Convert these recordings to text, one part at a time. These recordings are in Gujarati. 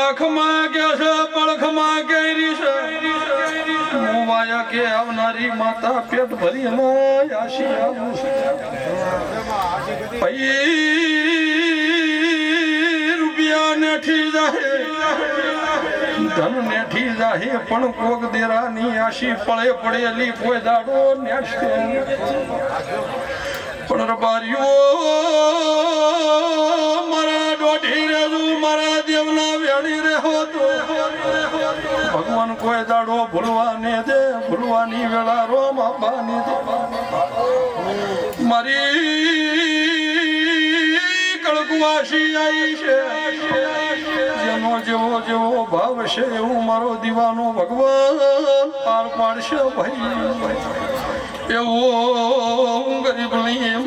આંખમાં કે છે પડખમાં કેરી છે મોવાયા કે આવનારી માતા પેટ ભરી આશી આવું છે રૂપિયા નેઠી જાહે ધન નેઠી જાહે પણ કોક દેરાની આશી પળે પડેલી કોઈ દાડો નેઠે પણ રબારીઓ મારા દોઢી રેજુ મારા દેવના વેણી રહેવો તો ભગવાન કોઈ દાડો ભૂલવાને દે ભૂલવાની વેળા રોમ આપવાની દે મારી કળકુવાસી આવી છે જેનો જેવો જેવો ભાવ છે એવું મારો દીવાનો ભગવાન પાર પાડશે ભાઈ એવું ગરીબ નહીં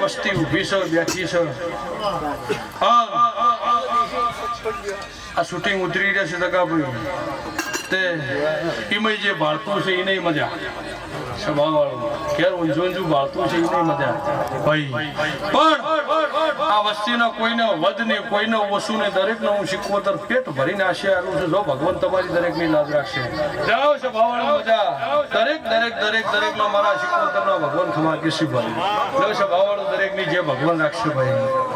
વસ્તી ઉભી છે બેઠી છે આ શૂટિંગ ઉતરી રહ્યા છે તકાભાઈ તે એમાં જે બાળતું છે એ નહીં મજા સ્વભાવવાળું ક્યારે ઊંઝું બાળતું છે એ નહીં મજા ભાઈ પણ આ વસ્તીના કોઈને વધ ને કોઈને ઓછું ને દરેકને હું શીખવતર પેટ ભરીને આશી આવું છું જો ભગવાન તમારી દરેકની લાજ રાખશે જાઓ સ્વભાવવાળા મજા દરેકનો મારા શીખવતરના ભગવાન ખમા કેસી ભાઈ જો સ્વભાવવાળું દરેકની જે ભગવાન રાખશે ભાઈ